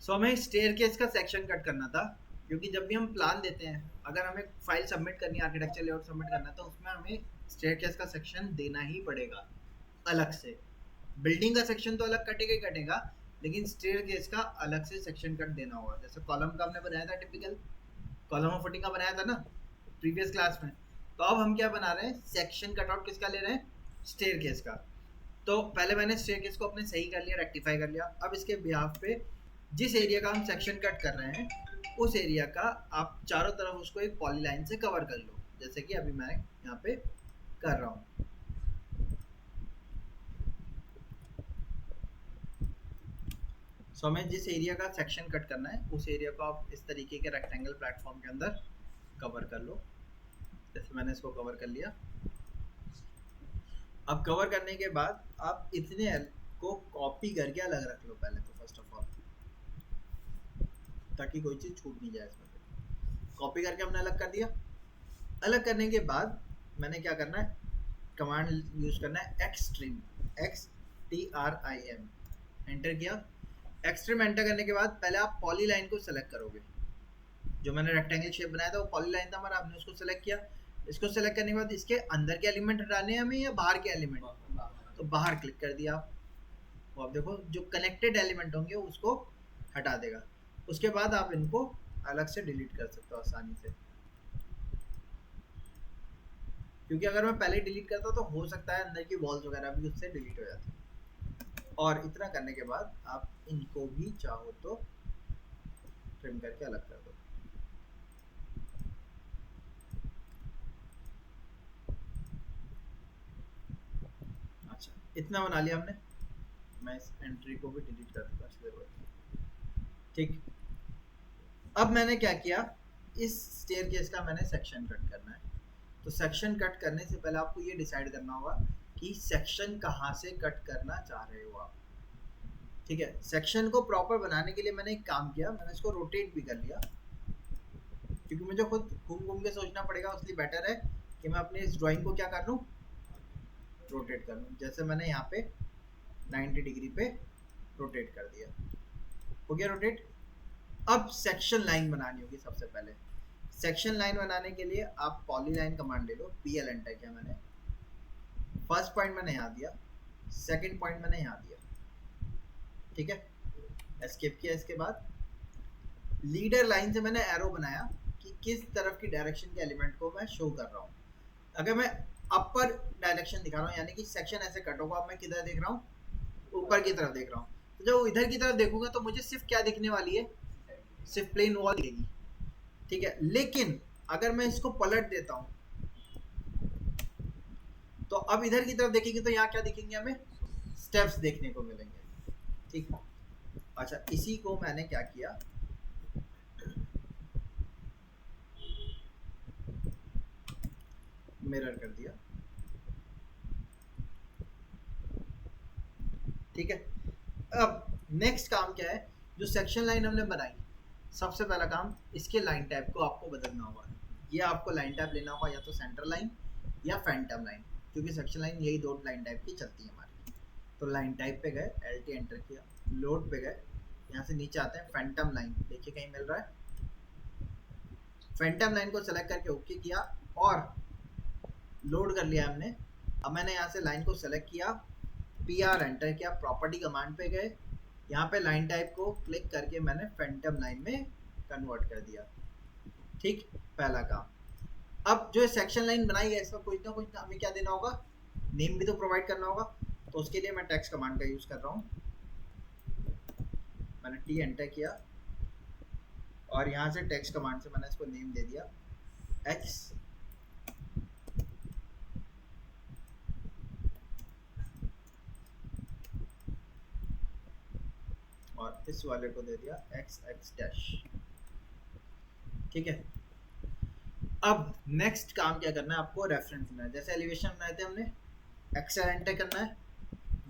सो हमें स्टेयरकेस का section cut करना था, क्योंकि जब भी हम प्लान देते हैं, अगर हमें फाइल सबमिट करनी है, आर्किटेक्चर लेआउट सबमिट करना है, तो उसमें हमें स्टेयरकेस का सेक्शन देना ही पड़ेगा अलग से। बिल्डिंग का सेक्शन तो अलग कटेगा ही कटेगा, लेकिन स्टेयरकेस का अलग से सेक्शन कट देना होगा। जैसे कॉलम का हमने बनाया था, टिपिकल कॉलम ऑफ फुटिंग का बनाया था ना प्रीवियस क्लास में। तो अब हम क्या बना रहे हैं, सेक्शन कटआउट किसका ले रहे हैं, स्टेयरकेस का। तो पहले मैंने स्टेयरकेस को अपने सही कर लिया, रेक्टिफाई कर लिया। अब इसके बिहाफ पे जिस एरिया का हम सेक्शन कट कर रहे हैं, उस एरिया का आप चारों तरफ उसको एक पॉलीलाइन से कवर कर लो, जैसे कि अभी मैं यहाँ पे कर रहा हूँ। सो हमें जिस एरिया का सेक्शन कट करना है, उस एरिया को आप इस तरीके के रेक्टेंगल प्लेटफॉर्म के अंदर कवर कर लो। जैसे मैंने इसको कवर कर लिया। अब कवर करने के बाद आप इतने को कॉपी करके अलग रख लो पहले तो, फर्स्ट ऑफ ऑल, ताकि कोई चीज़ छूट नहीं जाए इसमें। कॉपी करके हमने अलग कर दिया। अलग करने के बाद मैंने क्या करना है, कमांड यूज करना है एक्सट्रीम, XTRIM, एंटर किया। एक्सट्रीम एंटर करने के बाद पहले आप पॉलीलाइन को सेलेक्ट करोगे। जो मैंने रेक्टेंगल शेप बनाया था वो पॉलीलाइन था हमारा, आपने उसको सेलेक्ट किया। इसको सेलेक्ट करने के बाद इसके अंदर के एलिमेंट हटाने हैं हमें या बाहर के एलिमेंट, तो बाहर क्लिक कर दिया। वो आप देखो जो कनेक्टेड एलिमेंट होंगे उसको हटा देगा। उसके बाद आप इनको अलग से डिलीट कर सकते हो आसानी से, क्योंकि अगर मैं पहले डिलीट करता तो हो सकता है अंदर की वॉल्स वगैरह भी उससे डिलीट हो जाती। और इतना करने के बाद आप इनको भी चाहो तो ट्रिम करके अलग कर दो। अच्छा, इतना बना लिया हमने। मैं इस एंट्री को भी डिलीट कर दूंगा, ठीक। अब मैंने क्या किया, इस स्टेयरकेस का मैंने सेक्शन कट करना है। तो सेक्शन कट करने से पहले आपको ये डिसाइड करना होगा कि सेक्शन कहाँ से कट करना चाह रहे हो आप। ठीक है, सेक्शन को प्रॉपर बनाने के लिए मैंने एक काम किया, मैंने इसको रोटेट भी कर लिया, क्योंकि मुझे खुद घूम घूम के सोचना पड़ेगा, इसलिए बेटर है कि मैं अपने इस ड्राइंग को क्या कर लूँ, रोटेट कर लूँ। जैसे मैंने यहाँ पे 90 डिग्री पे रोटेट कर दिया, हो गया रोटेट। अब सेक्शन लाइन बनानी होगी सबसे पहले। सेक्शन लाइन बनाने के लिए आप पॉलीलाइन कमांड ले लो, PL एंटर किया मैंने। फर्स्ट पॉइंट मैंने यहाँ दिया, सेकंड पॉइंट मैंने यहाँ दिया, ठीक है। एस्केप किया। इसके बाद लीडर लाइन से मैंने एरो बनाया कि किस तरफ की डायरेक्शन के एलिमेंट को मैं शो कर रहा हूँ। अगर मैं अपर डायरेक्शन दिखा रहा हूँ, यानी कि सेक्शन ऐसे कट होगा, अब मैं किधर देख रहा हूँ, ऊपर की तरफ देख रहा हूँ। तो जब इधर की तरफ देखूंगा तो मुझे सिर्फ क्या दिखने वाली है, सिर्फ प्लेन वॉल दिखेगी, ठीक है। लेकिन अगर मैं इसको पलट देता हूँ तो अब इधर की तरफ देखेंगे तो यहाँ क्या दिखेंगे, हमें स्टेप्स देखने को मिलेंगे, ठीक। अच्छा, इसी को मैंने क्या किया, मिरर कर दिया, ठीक है। अब नेक्स्ट काम क्या है, जो सेक्शन लाइन हमने बनाई, सबसे पहला काम इसके लाइन टाइप को आपको बदलना होगा। ये आपको लाइन टाइप लेना होगा, या तो सेंटर लाइन या फैंटम लाइन, क्योंकि सेक्शन लाइन यही दो लाइन टाइप की चलती है हमारी। तो लाइन टाइप पे गए, LT एंटर किया, लोड पे गए, यहाँ से नीचे आते हैं फैंटम लाइन, देखिए कहीं मिल रहा है। फैंटम लाइन को सेलेक्ट करके ओके किया और लोड कर लिया हमने। अब मैंने यहाँ से लाइन को सेलेक्ट किया, PR एंटर किया, प्रॉपर्टी कमांड पे गए, यहाँ पे लाइन टाइप को क्लिक करके मैंने फैंटम लाइन में कन्वर्ट कर दिया, ठीक। पहला काम। अब जो सेक्शन लाइन बनाई है, इसका कुछ ना कुछ हमें क्या देना होगा, नेम भी तो प्रोवाइड करना होगा। तो उसके लिए मैं टेक्स्ट कमांड का यूज कर रहा हूँ। मैंने T एंटर किया और यहाँ से टेक्स्ट कमांड से मैंने इसको नेम दे दिया X, और इस वाले को दे दिया XX डैश, ठीक है। अब नेक्स्ट काम क्या करना है, आपको रेफरेंस देना है। जैसे एलिवेशन बनाए थे हमने, XL एंटर करना है,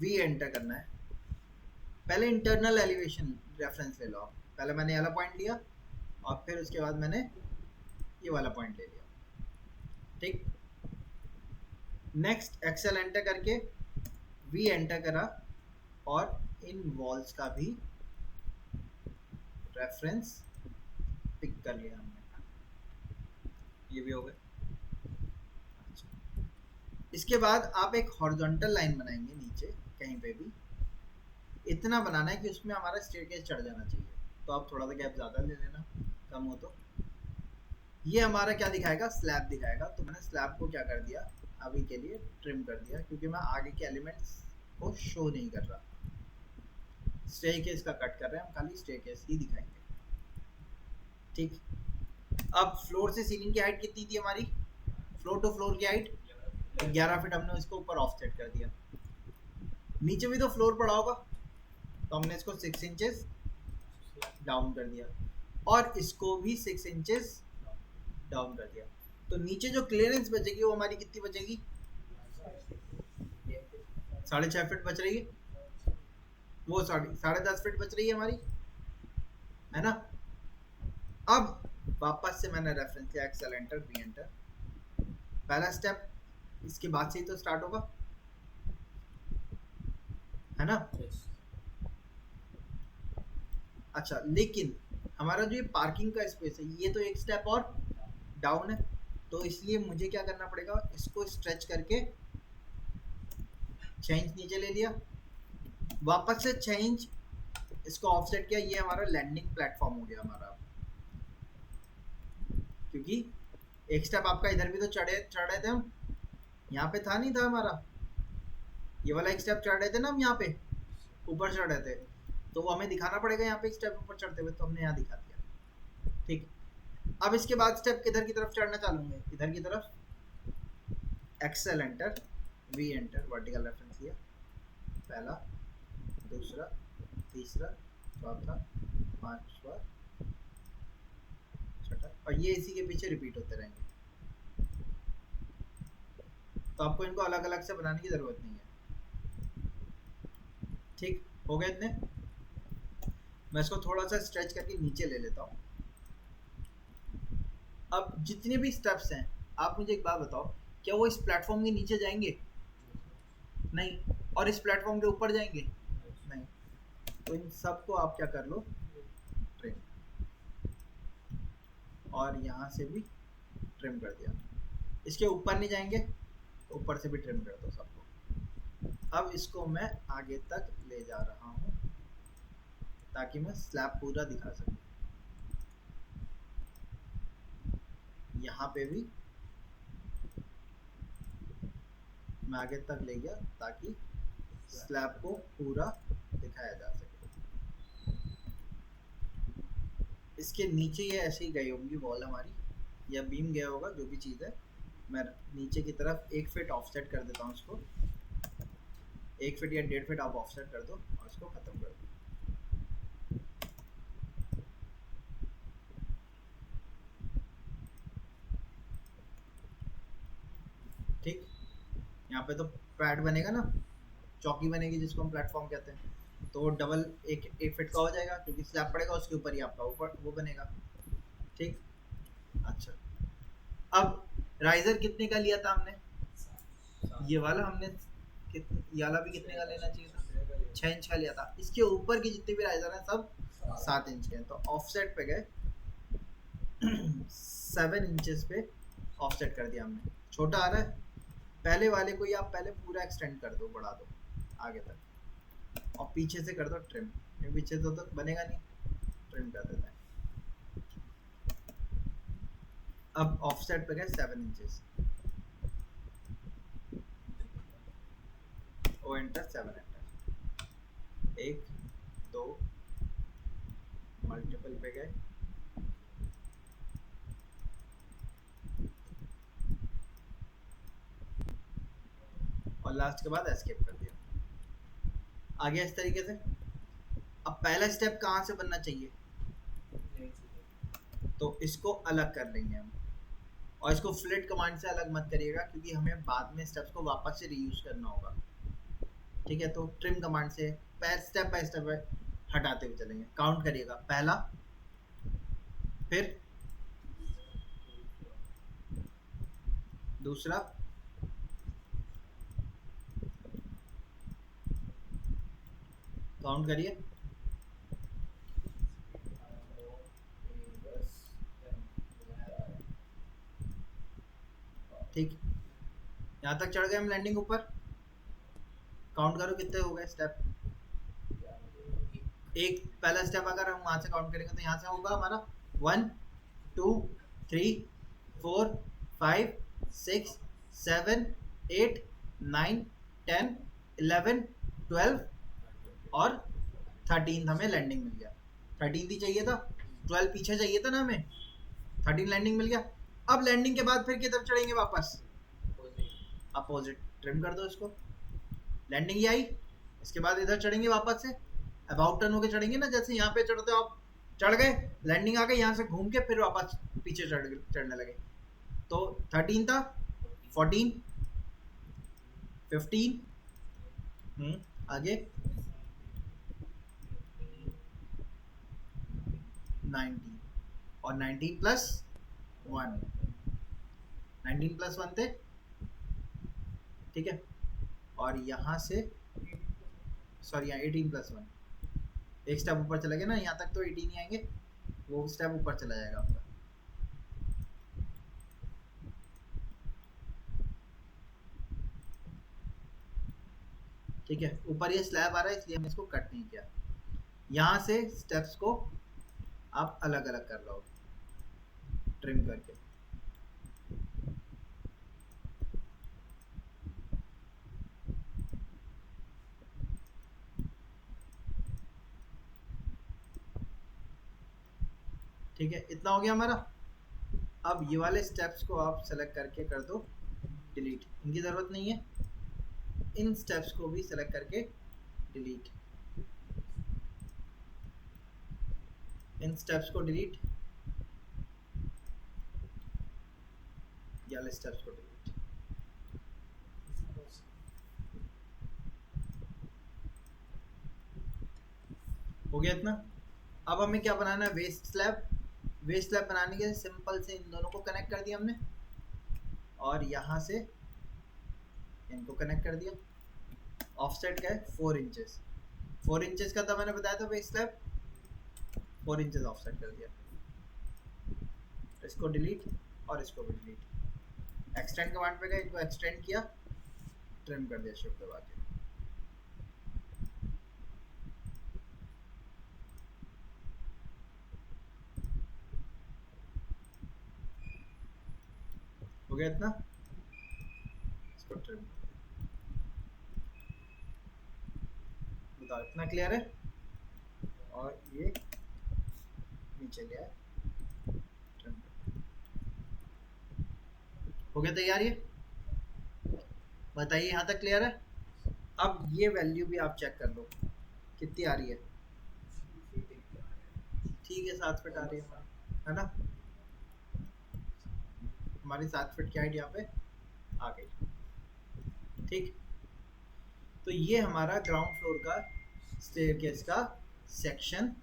V एंटर करना है। पहले इंटरनल एलिवेशन रेफरेंस ले लो आप। पहले मैंने ये वाला पॉइंट लिया और फिर उसके बाद मैंने ये वाला पॉइंट ले लिया, ठीक। नेक्स्ट XL एंटर करके V एंटर करा और इन वॉल्स का भी रेफरेंस पिक कर लिया हमने, ये भी हो गया। अच्छा, इसके बाद आप एक हॉरिजॉन्टल लाइन बनाएंगे नीचे कहीं पे भी, इतना बनाना है कि उसमें हमारा स्टेयरकेस चढ़ जाना चाहिए। तो आप थोड़ा सा गैप ज़्यादा ले लेना, कम हो तो। ये हमारा क्या दिखाएगा, स्लैब दिखाएगा। तो मैंने स्लैब को क्या कर दिया, अभी के लिए ट्रिम कर दिया, क्योंकि मैं आगे के एलिमेंट्स को शो नहीं कर रहा। स्टेयरकेस का कट कर रहे हैं हम, खाली स्टेयरकेस ही दिखाएंगे। ठीक, अब फ्लोर से सीलिंग की हाइट कितनी थी हमारी, फ्लोर टू फ्लोर की हाइट 11 फीट, हमने इसको ऊपर ऑफसेट कर दिया। नीचे भी तो फ्लोर पड़ा होगा, तो हमने इसको 6 इंचेस डाउन कर दिया, और इसको भी 6 इंचेस डाउन कर दिया। तो नीचे जो क्लियरेंस बचेगी वो हमारी कितनी बचेगी, 6.5 फीट बच रही है, वो 10.5 फीट बच रही है हमारी, है ना। अब वापस से मैंने रेफरेंस लिया, एक्सेल एंटर, वी एंटर। पहला स्टेप इसके बाद से ही तो स्टार्ट होगा, है ना। अच्छा, लेकिन हमारा जो ये पार्किंग का स्पेस है, ये तो एक स्टेप और डाउन है, तो इसलिए मुझे क्या करना पड़ेगा, इसको स्ट्रेच करके 6 इंच नीचे ले लिया, वापस से 6 इंच इसको ऑफसेट किया। ये हमारा लैंडिंग प्लेटफॉर्म हो गया हमारा, क्योंकि एक स्टेप आपका इधर भी तो चढ़े थे हम, यहाँ पे था नहीं था हमारा, ये वाला एक स्टेप चढ़ रहे थे ना हम, यहाँ पे ऊपर चढ़ रहे थे, तो वो हमें दिखाना पड़ेगा यहाँ पे एक स्टेप ऊपर चढ़ते हुए, तो हमने यहाँ दिखा दिया। ठीक, अब इसके बाद स्टेप किधर की तरफ चढ़ना चालू होंगे, इधर की तरफ। Excel enter, V enter, vertical reference लिया, पहला, दूसरा, तीसरा, चौथा, पांचवा, छठा, और ये इसी के पीछे रिपीट होते रहेंगे। तो आपको इनको अलग अलग से बनाने की जरूरत नहीं है। ठीक, हो गए इतने। मैं इसको थोड़ा सा स्ट्रेच करके नीचे ले लेता हूँ। अब जितने भी स्टेप्स हैं, आप मुझे एक बात बताओ, क्या वो इस प्लेटफॉर्म के नीचे जाएंगे, नहीं, और इस प्लेटफॉर्म के ऊपर जाएंगे, नहीं। तो इन सबको आप क्या कर लो, ट्रिम, और यहाँ से भी ट्रिम कर दिया। इसके ऊपर नहीं जाएंगे, तो ऊपर से भी ट्रिम कर दो सबको। अब इसको मैं आगे तक ले जा रहा हूँ, ताकि मैं स्लैब पूरा दिखा सकूँ। यहाँ पे भी मैं आगे तक ले गया, ताकि स्लैब को पूरा दिखाया जा सके। इसके नीचे ये ऐसे ही गई होंगी वॉल हमारी, या बीम गया होगा, जो भी चीज़ है। मैं नीचे की तरफ 1 फीट ऑफसेट कर देता हूँ इसको, 1 फीट या 1.5 फीट आप ऑफसेट कर दो, और इसको ख़त्म कर दो। ठीक, यहाँ पे तो पैड बनेगा ना, चौकी बनेगी जिसको हम प्लेटफॉर्म कहते हैं, तो वो डबल 1 फीट का हो जाएगा, क्योंकि स्लैब पड़ेगा उसके ऊपर ही आपका ऊपर वो बनेगा। ठीक, अच्छा, अब राइजर कितने का लिया था हमने, ये वाला हमने ये वाला भी कितने का लेना चाहिए था, 6 इंच का लिया था। इसके ऊपर की जितने भी राइजर हैं सब 7 इंच के हैं, तो ऑफसेट पे गए 7 इंचेस पे ऑफसेट कर दिया हमने। छोटा आ रहा है, पहले वाले को ही आप पहले पूरा एक्सटेंड कर दो, बढ़ा दो आगे तक, और पीछे से कर दो ट्रिम, पीछे तो बनेगा नहीं, ट्रिम कर देता है। अब ऑफसेट पे गए 7 inches, O enter, 7 enter, 1 2 multiple पे गए, और लास्ट के बाद एस्केप कर दिया। आगे इस तरीके से। अब पहला स्टेप कहाँ से बनना चाहिए, तो इसको अलग कर लेंगे हम, और इसको फ्लिट कमांड से अलग मत करिएगा, क्योंकि हमें बाद में स्टेप्स को वापस से रीयूज करना होगा। ठीक है, तो ट्रिम कमांड से स्टेप बाय स्टेप हटाते हुए चलेंगे। काउंट करिएगा, पहला, फिर दूसरा, काउंट करिए, ठीक, यहाँ तक चढ़ गए हम लैंडिंग ऊपर। काउंट करो कितने हो गए स्टेप। एक पहला स्टेप अगर हम वहां से काउंट करेंगे तो यहाँ से होगा हमारा 1 2 3 4 5 6 7 8 9 10 11 12 और 13 हमें लैंडिंग मिल गया। 13 ही चाहिए था, 12 पीछे चाहिए था ना हमें, 13 लैंडिंग मिल गया। अब लैंडिंग के बाद फिर किधर चढ़ेंगे वापस, अपोजिट। ट्रिम कर दो इसको। लैंडिंग ही आई, इसके बाद इधर चढ़ेंगे वापस से, अबाउट टर्न होके चढ़ेंगे ना, जैसे यहाँ पे चढ़ते हो आप, चढ़ गए, लैंडिंग आ गई, यहाँ से घूम के फिर वापस पीछे चढ़ने लगे। तो 13 था, 14 15 आगे 19 और 19 प्लस 1, 19 प्लस 1 थे, ठीक है। और यहाँ से सॉरी यहाँ 18 प्लस 1, एक स्टेप ऊपर चला गया ना, यहाँ तक तो 18 ही आएंगे, वो स्टेप ऊपर चला जाएगा आपका। ठीक है, ऊपर ये स्लैब आ रहा है इसलिए हमने इसको कट नहीं किया। यहाँ से स्टेप्स को आप अलग अलग कर लो ट्रिम करके। ठीक है, इतना हो गया हमारा। अब ये वाले स्टेप्स को आप सेलेक्ट करके कर दो डिलीट, इनकी ज़रूरत नहीं है। इन स्टेप्स को भी सेलेक्ट करके डिलीट, इन स्टेप्स को डिलीट, ये वाले स्टेप्स को डिलीट। हो गया इतना। अब हमें क्या बनाना है, वेस्ट स्लैब। वेस्ट स्लैब बनाने के सिंपल से इन दोनों को कनेक्ट कर दिया हमने, और यहाँ से इनको कनेक्ट कर दिया। ऑफसेट का है 4 इंचेस, 4 इंचेस का था मैंने बताया था वेस्ट स्लैब, 4 इंचेस ऑफसेट कर दिया। इसको डिलीट और इसको भी डिलीट। एक्सटेंड कमांड पे गए, इनको एक्सटेंड किया, ट्रिम कर दिया शिफ्ट दबा के। हो गया इतना, इसको ट्रिम। बताओ इतना क्लियर है। और ये नीचे गया है, ट्रिम। हो गया तैयार ये, बताइए यहाँ तक क्लियर है। अब ये वैल्यू भी आप चेक कर लो कितनी आ रही है। ठीक है, 7 फिट आ रही है ना, हमारी 7 फिट की हाइट यहाँ पे आ गई। ठीक, तो ये हमारा ग्राउंड फ्लोर का स्टेयरकेस का सेक्शन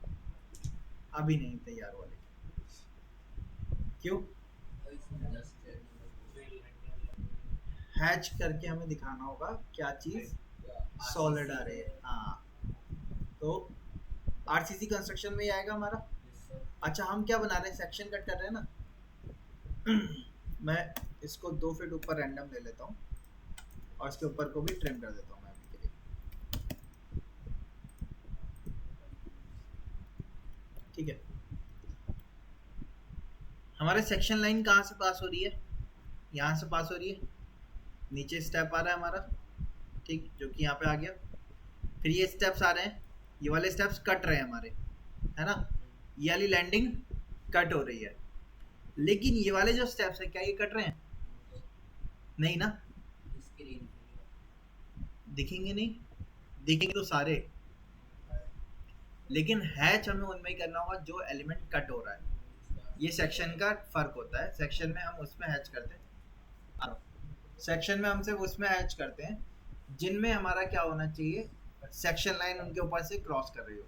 अभी नहीं तैयार हुआ। क्यों, हैच करके हमें दिखाना होगा क्या चीज़ सॉलिड आ रही है। हाँ, तो आरसीसी कंस्ट्रक्शन में ही आएगा हमारा। अच्छा, हम क्या बना रहे हैं, सेक्शन कट कर रहे हैं ना। मैं इसको 2 फीट ऊपर रैंडम ले लेता हूँ और इसके ऊपर को भी ट्रिम कर देता हूँ मैं अभी के लिए। ठीक है, हमारे सेक्शन लाइन कहाँ से पास हो रही है, यहाँ से पास हो रही है। नीचे स्टेप आ रहा है हमारा, ठीक, जो कि यहाँ पे आ गया। फिर ये स्टेप्स आ रहे हैं, ये वाले स्टेप्स कट रहे हैं हमारे, है ना, ये वाली लैंडिंग कट हो रही है। लेकिन ये वाले जो स्टेप्स है क्या ये कट रहे हैं, नहीं ना, दिखेंगे नहीं, दिखेंगे तो सारे, लेकिन हैच हमें उनमें ही करना होगा जो एलिमेंट कट हो रहा है। ये सेक्शन का फर्क होता है, सेक्शन में हम उसमें हैच करते हैं, सेक्शन में हम सिर्फ उसमें हैच करते हैं जिनमें हमारा क्या होना चाहिए, सेक्शन लाइन उनके ऊपर से क्रॉस कर रही हो।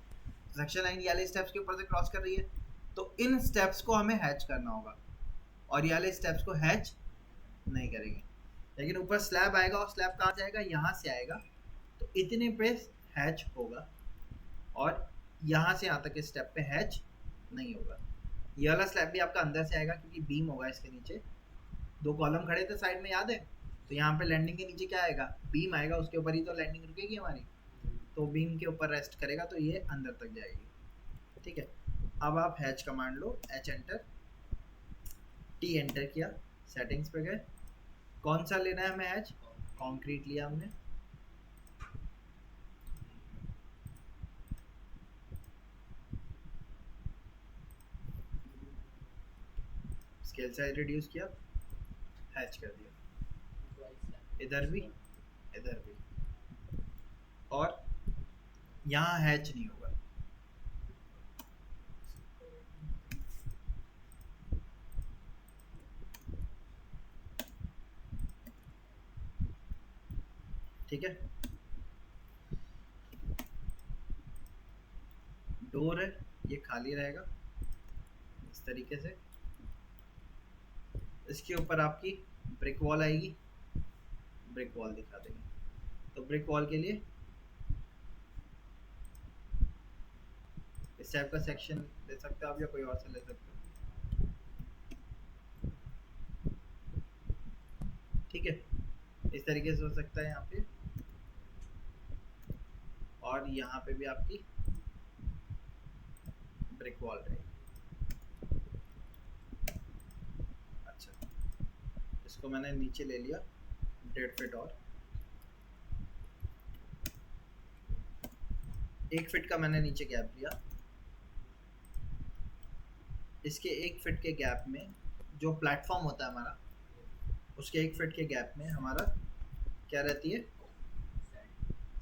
सेक्शन लाइन ये वाले स्टेप्स के ऊपर से क्रॉस कर रही है, तो इन स्टेप्स को हमें हैच करना होगा, और ये वाले स्टेप्स को हैच नहीं करेंगे। लेकिन ऊपर स्लैब आएगा, और स्लैब कहाँ से आएगा, यहाँ से आएगा, तो इतने पे हैच होगा, और यहाँ से यहाँ तक के स्टेप पे हैच नहीं होगा। ये वाला स्लैब भी आपका अंदर से आएगा क्योंकि बीम होगा इसके नीचे, दो कॉलम खड़े थे साइड में, याद है? तो यहाँ पे लैंडिंग के नीचे क्या आएगा, बीम आएगा, उसके ऊपर ही तो लैंडिंग रुकेगी हमारी, तो बीम के ऊपर रेस्ट करेगा तो ये अंदर तक जाएगी। ठीक है, अब आप हैच कमांड लो, एच एंटर, टी एंटर किया, सेटिंग्स पे गए, कौन सा लेना है हमें हैच, कॉन्क्रीट लिया हमने, स्केल साइज रिड्यूस किया, हैच कर दिया, इधर भी इधर भी, और यहाँ हैच नहीं होगा। ठीक है, डोर है ये खाली रहेगा इस तरीके से, इसके ऊपर आपकी ब्रिक वॉल आएगी, ब्रिक वॉल दिखा देंगे। तो ब्रिक वॉल के लिए इस टाइप का सेक्शन ले सकते हो आप, या कोई और से ले सकते हो। ठीक है, इस तरीके से हो सकता है यहाँ पे, और यहाँ पे भी आपकी ब्रिक वॉल रहेगी। अच्छा, इसको मैंने नीचे ले लिया 1.5 फीट, और 1 फीट का मैंने नीचे गैप लिया। इसके 1 फीट के गैप में जो प्लेटफॉर्म होता है हमारा, उसके 1 फीट के गैप में हमारा क्या रहती है,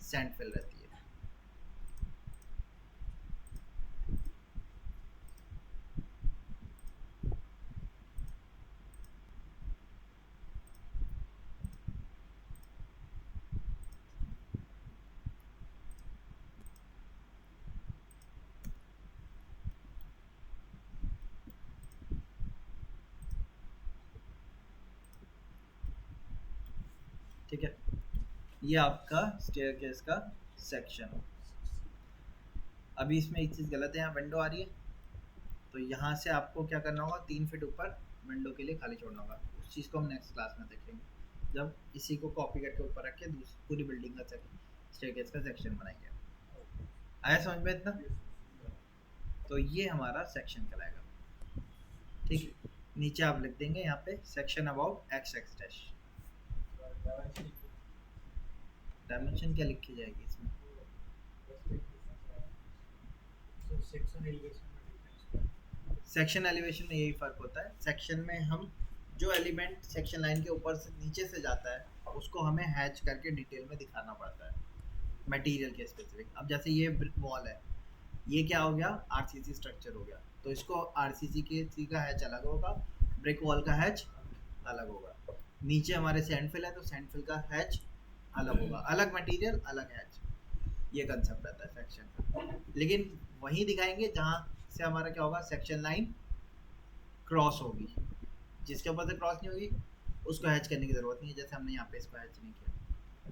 सैंड फिल रहती है। ठीक है, ये आपका स्टेयरकेस का सेक्शन। अभी इसमें एक चीज़ गलत है, यहाँ विंडो आ रही है, तो यहाँ से आपको क्या करना होगा, 3 फीट ऊपर विंडो के लिए खाली छोड़ना होगा। उस चीज़ को हम नेक्स्ट क्लास में देखेंगे, जब इसी को कॉपी करके ऊपर रख के पूरी बिल्डिंग का स्टेयरकेस का सेक्शन बनाएंगे। आया समझ में इतना? तो ये हमारा सेक्शन कहलाएगा। ठीक, नीचे आप लिख देंगे यहाँ पे section about x x dash. Dimension क्या लिखी जाएगी इसमें? सेक्शन एलिवेशन में यही फर्क होता है, सेक्शन में हम जो एलिमेंट सेक्शन लाइन के ऊपर से नीचे से जाता है उसको हमें हैच करके डिटेल में दिखाना पड़ता है मटेरियल के स्पेसिफिक। अब जैसे ये ब्रिक वॉल है, ये क्या हो गया, आरसीसी स्ट्रक्चर हो गया, तो इसको आरसीसी के सी का हैच अलग होगा, ब्रिक वॉल का हैच अलग होगा। नीचे हमारे सैंडफिल है तो सैंडफिल का हैच अलग होगा, अलग मटेरियल अलग हैच, ये कंसेप्ट रहता है सेक्शन का। लेकिन वहीं दिखाएंगे जहाँ से हमारा क्या होगा, सेक्शन लाइन क्रॉस होगी, जिसके ऊपर से क्रॉस नहीं होगी उसको हैच करने की ज़रूरत नहीं है, जैसे हमने यहाँ पे इसको हैच नहीं किया।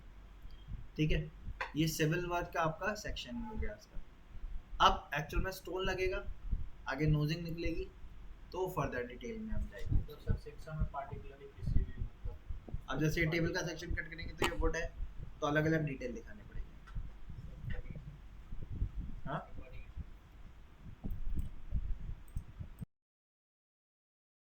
ठीक है, ये सिविल वर्क का आपका सेक्शन हो गया इसका। अब एक्चुअल में स्टोन लगेगा, आगे नोजिंग निकलेगी, तो फर्दर डिटेल में हम जाएंगे। तो सर सेक्शन में पार्टिकुलरली किसी भी मतलब, अब जैसे टेबल का सेक्शन कट करेंगे तो ये वुड है, तो अलग अलग डिटेल दिखाने